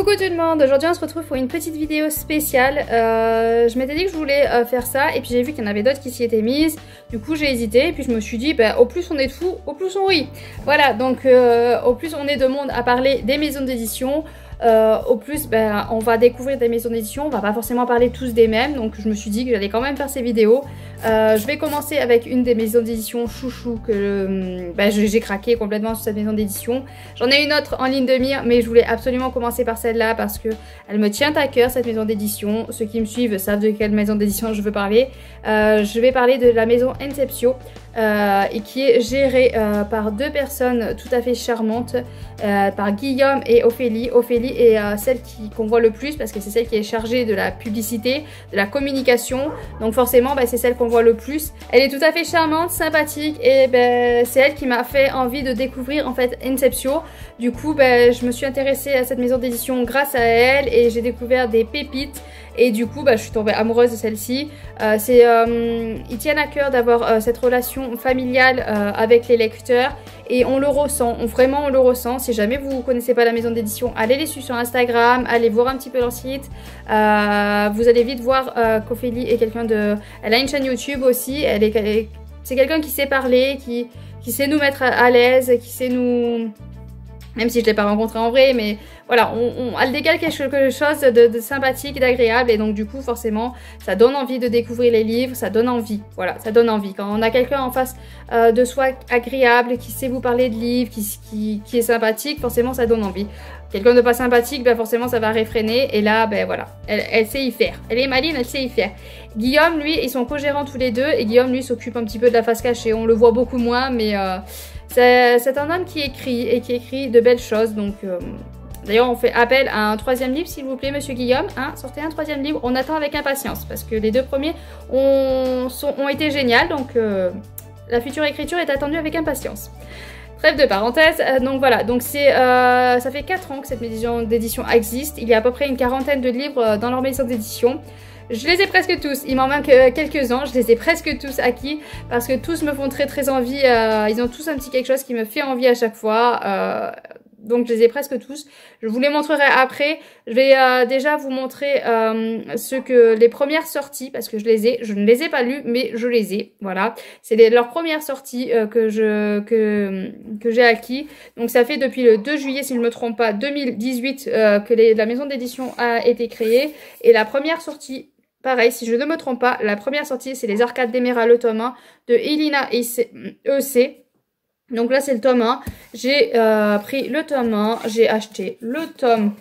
Coucou tout le monde, aujourd'hui on se retrouve pour une petite vidéo spéciale. Je m'étais dit que je voulais faire ça et puis j'ai vu qu'il y en avait d'autres qui s'y étaient mises. Du coup j'ai hésité et puis je me suis dit au plus on est de fous, au plus on rit. Voilà, donc au plus on est de monde à parler des maisons d'édition. Au plus on va découvrir des maisons d'édition, on va pas forcément parler tous des mêmes, donc je me suis dit que j'allais quand même faire ces vidéos. Je vais commencer avec une des maisons d'édition chouchou que j'ai craqué complètement sur cette maison d'édition. J'en ai une autre en ligne de mire, mais je voulais absolument commencer par celle-là parce que elle me tient à cœur, cette maison d'édition. Ceux qui me suivent savent de quelle maison d'édition je veux parler. Je vais parler de la maison Inceptio et qui est gérée par deux personnes tout à fait charmantes, par Guillaume et Ophélie. Ophélie est celle qu'on voit le plus parce que c'est celle qui est chargée de la publicité, de la communication, donc forcément c'est celle qu'on voit le plus. Elle est tout à fait charmante, sympathique et c'est elle qui m'a fait envie de découvrir en fait Inceptio. Du coup je me suis intéressée à cette maison d'édition grâce à elle et j'ai découvert des pépites. Et du coup, je suis tombée amoureuse de celle-ci. Ils tiennent à cœur d'avoir cette relation familiale avec les lecteurs. Et on le ressent, vraiment on le ressent. Si jamais vous ne connaissez pas la maison d'édition, allez les suivre sur Instagram, allez voir un petit peu leur site. Vous allez vite voir qu'Ophélie est quelqu'un de... Elle a une chaîne YouTube aussi. C'est quelqu'un qui sait parler, qui sait nous mettre à l'aise, qui sait nous... Même si je ne l'ai pas rencontrée en vrai, mais voilà, elle dégage quelque chose de sympathique et d'agréable. Et donc du coup, forcément, ça donne envie de découvrir les livres, ça donne envie. Voilà, ça donne envie. Quand on a quelqu'un en face de soi agréable, qui sait vous parler de livres, qui est sympathique, forcément, ça donne envie. Quelqu'un de pas sympathique, forcément, ça va réfréner. Et là, voilà, elle sait y faire. Elle est maline, elle sait y faire. Guillaume, lui, ils sont co-gérants tous les deux. Et Guillaume, lui, s'occupe un petit peu de la face cachée. On le voit beaucoup moins, mais... c'est un homme qui écrit et qui écrit de belles choses. Donc d'ailleurs on fait appel à un troisième livre s'il vous plaît monsieur Guillaume, sortez un troisième livre, on attend avec impatience parce que les deux premiers ont été géniaux. Donc la future écriture est attendue avec impatience. Trêve de parenthèse, donc voilà, donc ça fait 4 ans que cette maison d'édition existe. Il y a à peu près une quarantaine de livres dans leur maison d'édition. Je les ai presque tous, il m'en manque quelques-uns, je les ai presque tous acquis parce que tous me font très envie, ils ont tous un petit quelque chose qui me fait envie à chaque fois, donc je les ai presque tous. Je vous les montrerai après, je vais déjà vous montrer les premières sorties parce que je ne les ai pas lues mais je les ai, voilà. C'est leurs premières sorties que j'ai acquis, donc ça fait depuis le 2 juillet si je ne me trompe pas, 2018 que la maison d'édition a été créée et la première sortie... Pareil, si je ne me trompe pas, la première sortie, c'est les Arcades d'Emerald, le tome 1 de Elina E.C. Donc là, c'est le tome 1. J'ai pris le tome 1, j'ai acheté le tome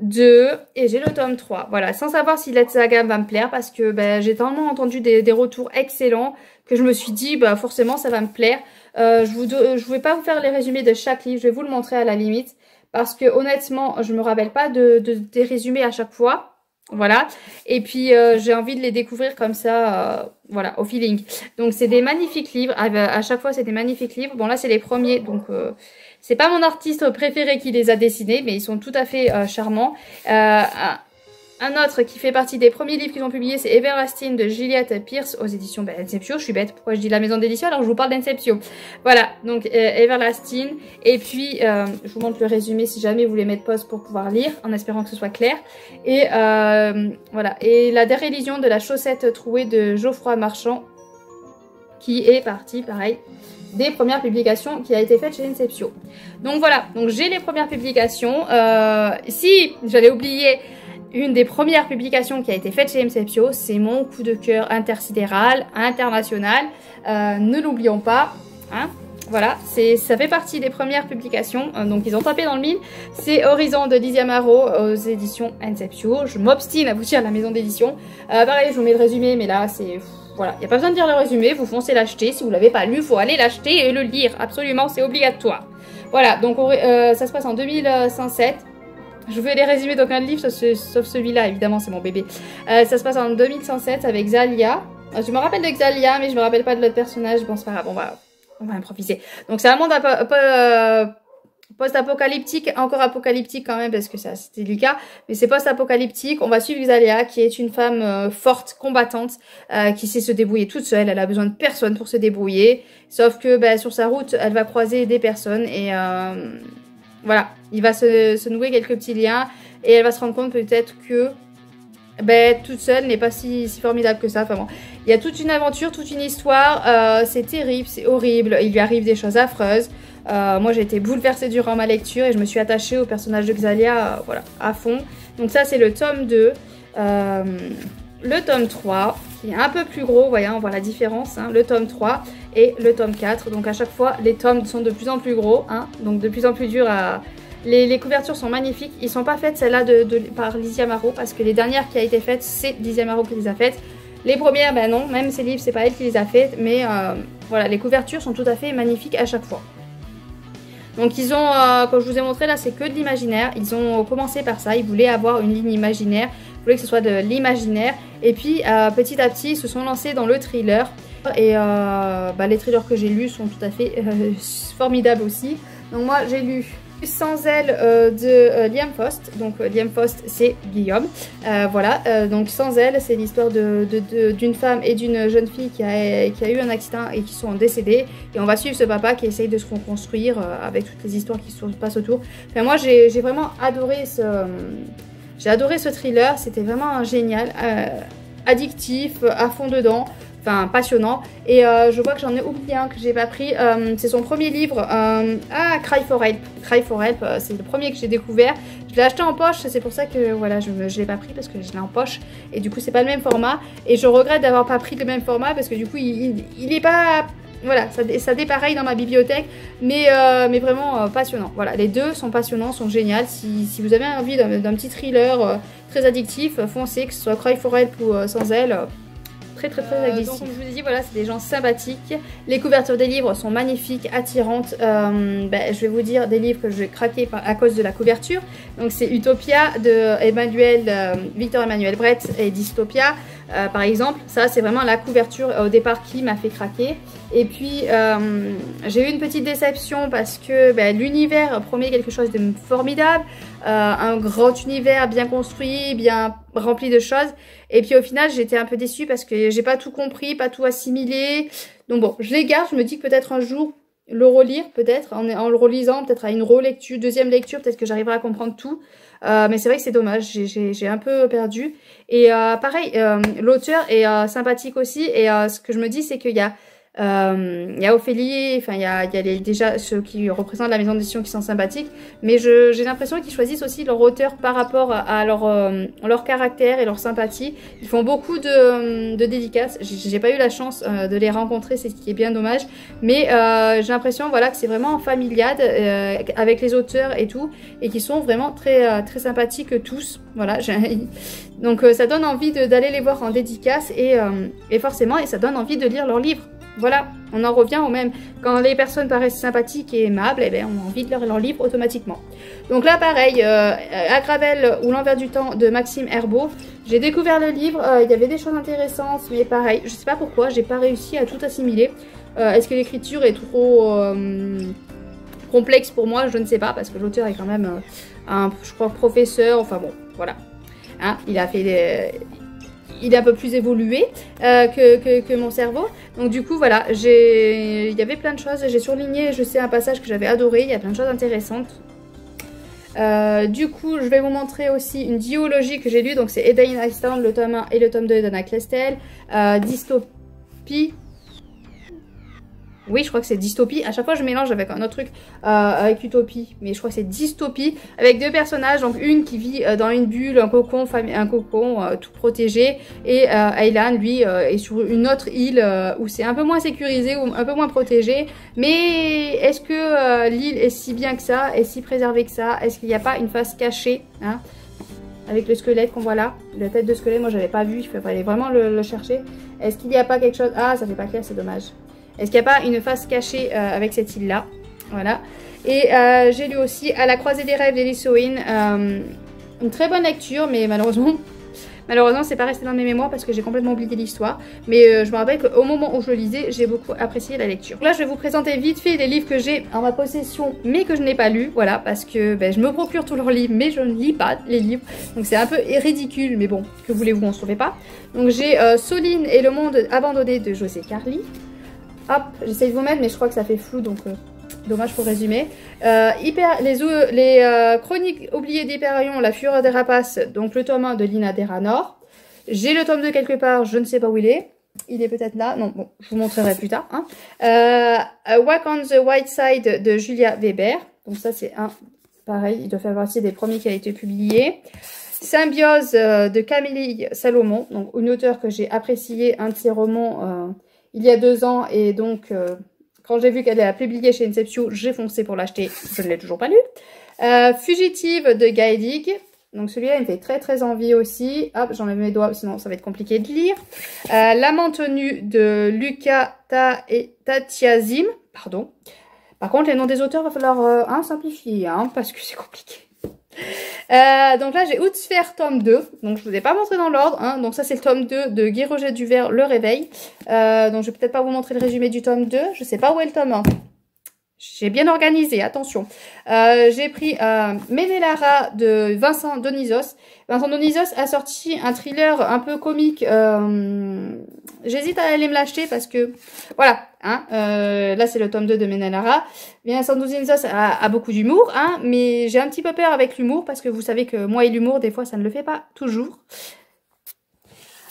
2 et j'ai le tome 3. Voilà, sans savoir si la saga va me plaire parce que j'ai tellement entendu des retours excellents que je me suis dit, forcément, ça va me plaire. Je vais pas vous faire les résumés de chaque livre, je vais vous le montrer à la limite. Parce que honnêtement, je me rappelle pas des résumés à chaque fois. Voilà, et puis j'ai envie de les découvrir comme ça, voilà, au feeling. Donc c'est des magnifiques livres, à chaque fois c'est des magnifiques livres. Bon là c'est les premiers, donc c'est pas mon artiste préféré qui les a dessinés, mais ils sont tout à fait charmants. Un autre qui fait partie des premiers livres qu'ils ont publiés, c'est Everlasting de Juliette Pierce aux éditions Inceptio. Je suis bête, pourquoi je dis la maison d'édition alors je vous parle d'Inceptio. Voilà, donc Everlasting. Et puis, je vous montre le résumé si jamais vous voulez mettre pause pour pouvoir lire, en espérant que ce soit clair. Et voilà, et la dérélision de la chaussette trouée de Geoffroy Marchand, qui est partie, pareil, des premières publications qui a été faite chez Inceptio. Donc voilà, donc j'ai les premières publications. Si j'allais oublier... Une des premières publications qui a été faite chez Inceptio, c'est mon coup de cœur intersidéral, international. Ne l'oublions pas. Voilà, ça fait partie des premières publications. Donc ils ont tapé dans le mille. C'est Horizon de Lizzie Amaro aux éditions Inceptio. Je m'obstine à vous dire la maison d'édition. Pareil, je vous mets le résumé, mais là c'est... Voilà, il n'y a pas besoin de dire le résumé. Vous foncez l'acheter. Si vous ne l'avez pas lu, il faut aller l'acheter et le lire. Absolument, c'est obligatoire. Voilà, donc ça se passe en 2107. Je vous fais les résumés d'aucun livre, sauf celui-là, évidemment, c'est mon bébé. Ça se passe en 2107 avec Xalia. Je me rappelle de Xalia, mais je me rappelle pas de l'autre personnage. Bon, c'est pas grave, on va improviser. Donc, c'est un monde post-apocalyptique, encore apocalyptique quand même, parce que c'était le cas. Mais c'est post-apocalyptique. On va suivre Xalia, qui est une femme forte, combattante, qui sait se débrouiller toute seule. Elle a besoin de personne pour se débrouiller. Sauf que sur sa route, elle va croiser des personnes et... voilà, il va se nouer quelques petits liens et elle va se rendre compte peut-être que ben, toute seule n'est pas si formidable que ça. Enfin bon, il y a toute une aventure, toute une histoire, c'est terrible, c'est horrible, il lui arrive des choses affreuses. Moi j'ai été bouleversée durant ma lecture et je me suis attachée au personnage de Xalia, voilà, à fond. Donc ça c'est le tome 2. Le tome 3 qui est un peu plus gros, voyez, on voit la différence, hein, le tome 3 et le tome 4. Donc à chaque fois les tomes sont de plus en plus gros, hein, donc de plus en plus durs à... Les couvertures sont magnifiques, ils sont pas faites celles-là par Lizzie Amaro parce que les dernières qui a été faites c'est Lizzie Amaro qui les a faites. Les premières ben non, même ces livres c'est pas elle qui les a faites, mais voilà, les couvertures sont tout à fait magnifiques à chaque fois. Donc ils ont, comme je vous ai montré là, c'est que de l'imaginaire. Ils ont commencé par ça, ils voulaient avoir une ligne imaginaire, ils voulaient que ce soit de l'imaginaire. Et puis petit à petit, ils se sont lancés dans le thriller. Et bah, les thrillers que j'ai lus sont tout à fait formidables aussi. Donc moi j'ai lu Sans elle de Liam Frost. Donc Liam Frost c'est Guillaume. Voilà, donc Sans elle c'est l'histoire d'une femme et d'une jeune fille qui a eu un accident et qui sont décédées. Et on va suivre ce papa qui essaye de se reconstruire avec toutes les histoires qui se passent autour. Enfin, moi j'ai vraiment adoré ce thriller, c'était vraiment génial, addictif, à fond dedans. Enfin, passionnant. Et je vois que j'en ai oublié un que j'ai pas pris. C'est son premier livre. Cry for Help. Cry for Help, c'est le premier que j'ai découvert. Je l'ai acheté en poche. C'est pour ça que voilà, je l'ai pas pris parce que je l'ai en poche. Et du coup, c'est pas le même format. Et je regrette d'avoir pas pris le même format parce que du coup, il est pas... Voilà, ça dépareille dans ma bibliothèque, mais vraiment passionnant. Voilà, les deux sont passionnants, sont géniaux. Si vous avez envie d'un petit thriller très addictif, foncez, que ce soit Cry for Help ou Sans elle. Très agressif. Donc comme je vous ai dit, voilà, c'est des gens sympathiques. Les couvertures des livres sont magnifiques, attirantes. Je vais vous dire des livres que j'ai craqué à cause de la couverture. Donc c'est Utopia de Victor Emmanuel Brett et Dystopia. Par exemple, ça c'est vraiment la couverture au départ qui m'a fait craquer. Et puis j'ai eu une petite déception parce que l'univers promet quelque chose de formidable, un grand univers bien construit, bien rempli de choses. Et puis au final j'étais un peu déçue parce que j'ai pas tout compris, pas tout assimilé. Donc bon, je les garde, je me dis que peut-être un jour le relire, peut-être en le relisant, peut-être à une relecture, deuxième lecture, peut-être que j'arriverai à comprendre tout. Mais c'est vrai que c'est dommage, j'ai un peu perdu. Et pareil, l'auteur est sympathique aussi. Et ce que je me dis, c'est qu'il y a Ophélie, enfin il y a déjà ceux qui représentent la maison d'édition qui sont sympathiques, mais j'ai l'impression qu'ils choisissent aussi leur auteur par rapport à leur caractère et leur sympathie. Ils font beaucoup de dédicaces. J'ai pas eu la chance de les rencontrer, c'est ce qui est bien dommage, mais j'ai l'impression voilà que c'est vraiment en familiade avec les auteurs et tout, et qui sont vraiment très sympathiques tous. Voilà, donc ça donne envie d'aller les voir en dédicace et forcément ça donne envie de lire leurs livres. Voilà, on en revient au même. Quand les personnes paraissent sympathiques et aimables, on a envie de lire leur livre automatiquement. Donc là, pareil, Agravel ou l'envers du temps de Maxime Herbeau. J'ai découvert le livre, il y avait des choses intéressantes, mais pareil, je sais pas pourquoi, j'ai pas réussi à tout assimiler. Est-ce que l'écriture est trop complexe pour moi? Je ne sais pas, parce que l'auteur est quand même je crois, professeur, enfin bon, voilà. Hein, il a fait il est un peu plus évolué que mon cerveau. Donc du coup, voilà, il y avait plein de choses. J'ai surligné, je sais, un passage que j'avais adoré. Il y a plein de choses intéressantes. Du coup, je vais vous montrer aussi une duologie que j'ai lue. Donc c'est Eda in Iceland, le tome 1 et le tome 2 d'Anna Klestel. Dystopie. Oui, je crois que c'est Dystopie. À chaque fois, je mélange avec un autre truc, avec Utopie. Mais je crois que c'est Dystopie. Avec deux personnages. Donc, une qui vit dans une bulle, un cocon tout protégé. Et Aylan, lui, est sur une autre île où c'est un peu moins sécurisé, ou un peu moins protégé. Mais est-ce que l'île est si bien que ça? Est si préservée que ça? Est-ce qu'il n'y a pas une face cachée, hein, avec le squelette qu'on voit là? La tête de squelette, moi, j'avais pas vu. Il fallait vraiment le chercher. Est-ce qu'il n'y a pas quelque chose? Ah, ça fait pas clair, c'est dommage. Est-ce qu'il n'y a pas une face cachée avec cette île-là? Voilà. Et j'ai lu aussi À la croisée des rêves d'Elise Owen. Une très bonne lecture, mais malheureusement, c'est pas resté dans mes mémoires parce que j'ai complètement oublié l'histoire. Mais je me rappelle qu'au moment où je le lisais, j'ai beaucoup apprécié la lecture. Là, je vais vous présenter vite fait les livres que j'ai en ma possession, mais que je n'ai pas lus. Voilà, parce que je me procure tous leurs livres, mais je ne lis pas les livres. Donc c'est un peu ridicule, mais bon, que voulez-vous, on ne se trouvait pas. Donc j'ai Soline et le monde abandonné de José Carly. Hop, j'essaie de vous mettre, mais je crois que ça fait flou, donc Dommage pour résumer. Chroniques oubliées d'Hyperion, La Fureur des Rapaces, donc le tome 1 de Lina Deranor. J'ai le tome 2 quelque part, je ne sais pas où il est. Il est peut-être là. Non, bon, je vous montrerai plus tard. Hein. A Walk on the White Side de Julia Weber. Donc ça, c'est un... Pareil, il doit faire partie des premiers qui a été publié. Symbiose de Camille Salomon. Donc une auteure que j'ai apprécié, un de ses romans il y a 2 ans. Et donc, quand j'ai vu qu'elle a publié chez Inceptio, j'ai foncé pour l'acheter. Je ne l'ai toujours pas lu. Fugitive de Gaëdig. Donc celui-là, il me fait très très envie aussi. Hop, j'enlève mes doigts, sinon ça va être compliqué de lire. L'amant tenu de Luca Tatiazim. Pardon. Par contre, les noms des auteurs, il va falloir simplifier, hein, parce que c'est compliqué. Donc là, j'ai Outsfer tome 2. Donc je ne vous ai pas montré dans l'ordre. Hein. Donc ça, c'est le tome 2 de Guy Roger Duvert, Le Réveil. Donc je vais peut-être pas vous montrer le résumé du tome 2. Je sais pas où est le tome 1. J'ai bien organisé, attention. J'ai pris Ménélara de Vincent Donizos. Vincent Donizos a sorti un thriller un peu comique. J'hésite à aller me l'acheter parce que... Voilà, hein, là c'est le tome 2 de Ménélara. Vincent Donizos a beaucoup d'humour, hein, mais j'ai un petit peu peur avec l'humour parce que vous savez que moi et l'humour, des fois, ça ne le fait pas toujours.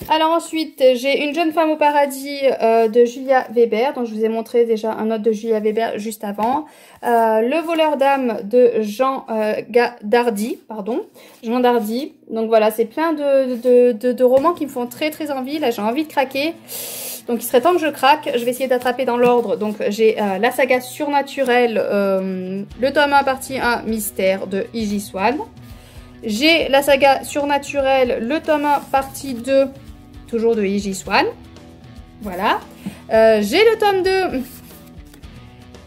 Alors ensuite, j'ai Une jeune femme au paradis de Julia Weber. Donc je vous ai montré déjà un autre de Julia Weber juste avant. Le voleur d'âme de Jean Dardy. Pardon, Jean Dardy. Donc voilà, c'est plein de romans qui me font très très envie. Là, j'ai envie de craquer. Donc il serait temps que je craque. Je vais essayer d'attraper dans l'ordre. Donc j'ai la saga surnaturelle, le tome 1 partie 1 mystère de Iji Swan. J'ai la saga surnaturelle, le tome 1 partie 2 toujours de Iji Swan. Voilà. J'ai le tome 2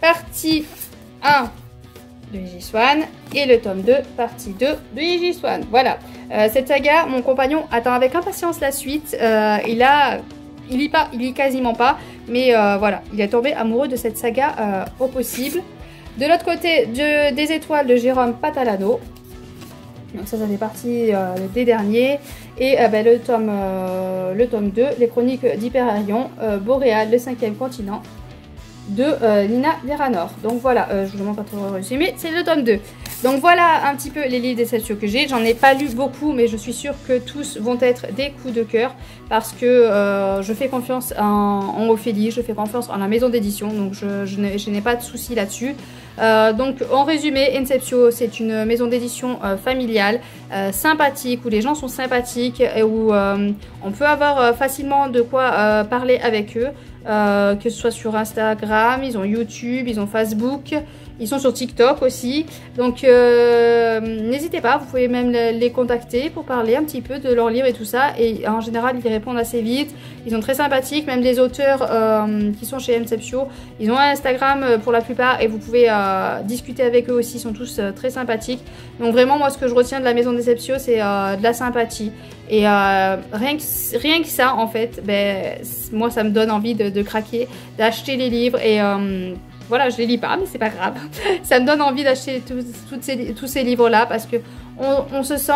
partie 1 de Iji Swan et le tome 2 partie 2 de Iji Swan. Voilà. Cette saga, mon compagnon attend avec impatience la suite. Il lit quasiment pas, mais voilà, il est tombé amoureux de cette saga au possible. De l'autre côté, des étoiles de Jérôme Patalano. Donc ça fait partie des derniers. Et le tome 2, les chroniques d'Hyperion, Boréal, le 5e continent, de Lina Deranor. Donc voilà, je vous demande pas trop résumé, c'est le tome 2. Donc voilà un petit peu les livres d'Inceptio que j'ai. J'en ai pas lu beaucoup, mais je suis sûre que tous vont être des coups de cœur parce que je fais confiance en Ophélie, je fais confiance en la maison d'édition, donc je n'ai pas de soucis là-dessus. Donc en résumé, Inceptio, c'est une maison d'édition familiale, sympathique, où les gens sont sympathiques et où on peut avoir facilement de quoi parler avec eux. Que ce soit sur Instagram, ils ont YouTube, ils ont Facebook, ils sont sur TikTok aussi. Donc n'hésitez pas, vous pouvez même les contacter pour parler un petit peu de leurs livres et tout ça. Et en général, ils répondent assez vite. Ils sont très sympathiques, même les auteurs qui sont chez Inceptio, ils ont un Instagram pour la plupart et vous pouvez discuter avec eux aussi, ils sont tous très sympathiques. Donc vraiment, moi, ce que je retiens de la maison d'Inceptio, c'est de la sympathie. Et rien que ça, en fait, moi, ça me donne envie de craquer, d'acheter les livres. Et voilà, je les lis pas, mais c'est pas grave. Ça me donne envie d'acheter tous ces livres-là parce que on se sent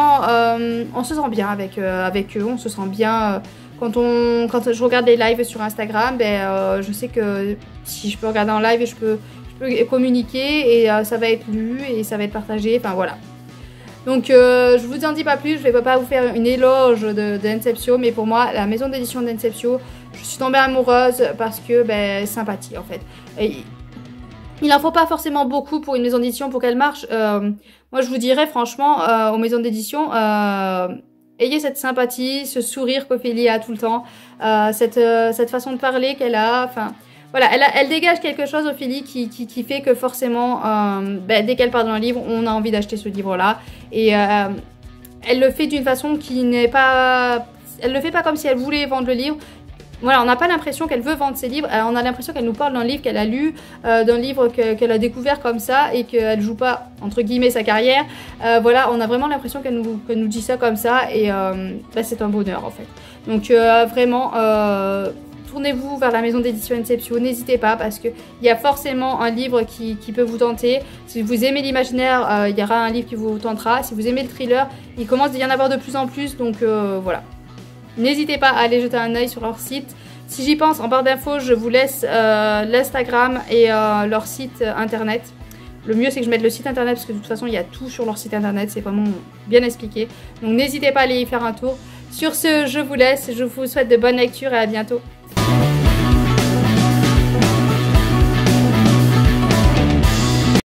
bien avec eux, on se sent bien. Quand je regarde les lives sur Instagram, je sais que si je peux regarder en live, je peux communiquer et ça va être lu et ça va être partagé. Enfin voilà. Donc je vous en dis pas plus, je vais pas vous faire une éloge de Inceptio, mais pour moi, la maison d'édition d'Inceptio, je suis tombée amoureuse parce que sympathie en fait. Et, il n'en faut pas forcément beaucoup pour une maison d'édition pour qu'elle marche. Moi, je vous dirais franchement, aux maisons d'édition, ayez cette sympathie, ce sourire qu'Ophélie a tout le temps, cette façon de parler qu'elle a. Enfin, voilà, elle dégage quelque chose, Ophélie, qui fait que forcément, dès qu'elle parle dans un livre, on a envie d'acheter ce livre-là. Et elle le fait d'une façon qui n'est pas... Elle le fait pas comme si elle voulait vendre le livre. Voilà, on n'a pas l'impression qu'elle veut vendre ses livres, on a l'impression qu'elle nous parle d'un livre qu'elle a lu, d'un livre qu'elle a découvert comme ça et qu'elle joue pas, entre guillemets, sa carrière. Voilà, on a vraiment l'impression qu'elle nous dit ça comme ça et c'est un bonheur en fait. Donc vraiment, tournez-vous vers la maison d'édition Inceptio, n'hésitez pas parce qu'il y a forcément un livre qui peut vous tenter. Si vous aimez l'imaginaire, il y aura un livre qui vous tentera. Si vous aimez le thriller, il commence à y en avoir de plus en plus, donc voilà. N'hésitez pas à aller jeter un œil sur leur site Si j'y pense, en barre d'infos, je vous laisse l'Instagram et leur site internet. Le mieux, c'est que je mette le site internet parce que de toute façon, il y a tout sur leur site internet. C'est vraiment bien expliqué. Donc, n'hésitez pas à aller y faire un tour. Sur ce, je vous laisse. Je vous souhaite de bonnes lectures et à bientôt.